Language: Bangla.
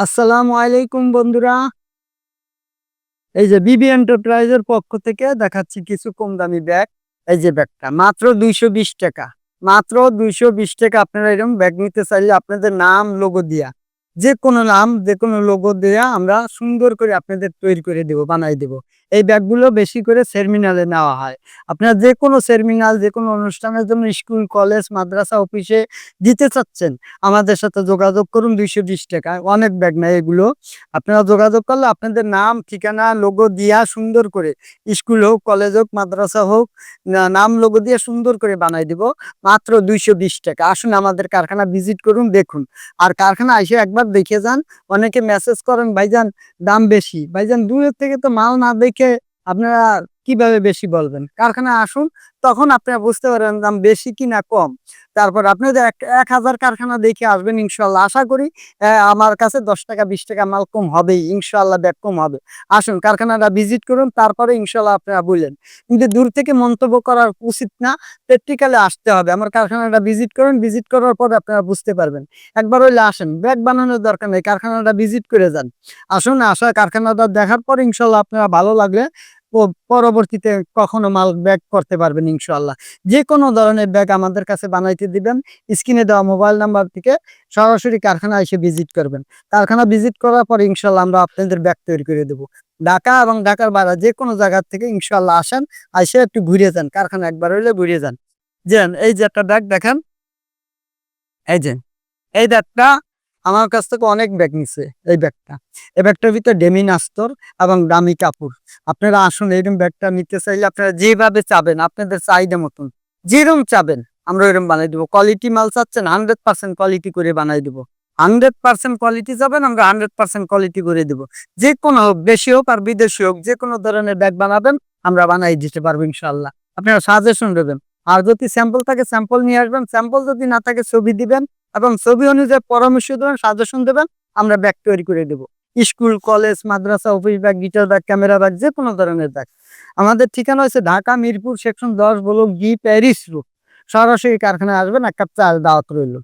আসসালামু আলাইকুম বন্ধুরা। এই যে বিবি এন্টারপ্রাইজের পক্ষ থেকে দেখাচ্ছি কিছু কম দামি ব্যাগ। এই যে ব্যাগটা মাত্র 220 টাকা। মাত্র 220 টাকা। আপনারা এরকম ব্যাগ নিতে চাইলে আপনাদের নাম লোগো দিয়া, যে কোনো নাম যে কোনো লোগো দেয়া আমরা সুন্দর করে আপনাদের তৈরি করে দেব, বানাই দেব। এই ব্যাগগুলো বেশি করে সেমিনারে নেওয়া হয়। আপনারা যে কোনো সেমিনার, যে কোনো অনুষ্ঠানের জন্য স্কুল, কলেজ, মাদ্রাসা, অফিসে দিতে চাচ্ছেন, আমাদের সাথে যোগাযোগ করুন। 220 টাকায় অনেক ব্যাগ নেয় এগুলো। আপনারা যোগাযোগ করলে আপনাদের নাম, ঠিকানা, লোগো দিয়া সুন্দর করে, স্কুল হোক, কলেজ হোক, মাদ্রাসা হোক, নাম লোগো দিয়ে সুন্দর করে বানাই দিব মাত্র 220 টাকা। আসুন আমাদের কারখানা ভিজিট করুন, দেখুন। আর কারখানা এসে একবার দেখে যান। অনেকে মেসেজ করেন, ভাইজান দাম বেশি। ভাইজান দূরের থেকে তো মাল না দেখে আপনারা কিভাবে বেশি বলবেন? কারখানায় আসুন, তখন আপনারা বুঝতে পারবেন দাম বেশি কি না কম। তারপর আপনাদের 1000 কারখানা দেখে আসবেন, ইনশাল্লাহ আশা করি আমার কাছে 10 টাকা 20 টাকা মাল কম হবেই, ইনশাল্লাহ ব্যাগ কম হবে। আসুন কারখানাটা ভিজিট করুন, তারপরে ইনশাল্লাহ আপনারা বললেন। কিন্তু দূর থেকে মন্তব্য করা উচিত না, প্র্যাকটিক্যালি আসতে হবে। আমার কারখানাটা ভিজিট করুন, ভিজিট করার পর আপনারা বুঝতে পারবেন। একবার হইলে আসেন, ব্যাগ বানানোর দরকার নেই, কারখানাটা ভিজিট করে যান। আসুন, কারখানাটা দেখার পর ইনশাল্লাহ আপনারা ভালো লাগলে পরবর্তীতে কখনো মাল ব্যাগ করতে পারবেন ইনশাল্লাহ। যে কোনো ধরনের ব্যাগ আমাদের কাছে বানাইতে দিবেন। স্ক্রিনে দেওয়া মোবাইল নাম্বার থেকে সরাসরি কারখানা এসে ভিজিট করবেন। কারখানা ভিজিট করার পর ইনশাল্লাহ আমরা আপনাদের ব্যাগ তৈরি করে দেব। ঢাকা এবং ঢাকার বাইরে যে কোনো জায়গা থেকে ইনশাল্লাহ আসেন, এসে একটু ঘুরে যান, কারখানা একবার হইলে ঘুরে যান। যেন এই যে একটা ব্যাগ দেখেন, এই যে এই ব্যাগটা আমার কাছ থেকে অনেক ব্যাগ নিছে। এই ব্যাগটা, এই ব্যাগটার ভিতরে ডেমিন আস্তর এবং দামি কাপড়। আপনারা আসুন, এরকম ব্যাগটা নিতে চাইলে আপনারা যেভাবে চাবেন, আপনাদের চাহিদা মতন যেরকম চাবেন আমরা ওইরকম বানাই দেবো। কোয়ালিটি মাল চাচ্ছেন, 100% কোয়ালিটি করে বানাই দেবো। 100% কোয়ালিটি যাবেন, আমরা 100% কোয়ালিটি করে দেবো। যে কোনো হোক, দেশি হোক আর বিদেশি হোক, যে কোনো ধরনের ব্যাগ বানাবেন আমরা বানাই দিতে পারবো ইনশাল্লাহ। আপনারা সাজেশন দেবেন। আর যদি স্যাম্পল থাকে স্যাম্পল নিয়ে আসবেন, স্যাম্পল যদি না থাকে ছবি দিবেন এবং ছবি অনুযায়ী পরামর্শ দেবেন, সাজেশন দেবেন, আমরা ব্যাগ তৈরি করে দেবো। স্কুল, কলেজ, মাদ্রাসা, office bag, guitar bag, camera bag, যে কোনো ধরনের ব্যাগ। আমাদের ঠিকানা হচ্ছে Dhaka Mirpur section 10 block D, Paris road. সরাসরি কারখানায় আসবেন, এক কাপ চা দাওয়াত রইল।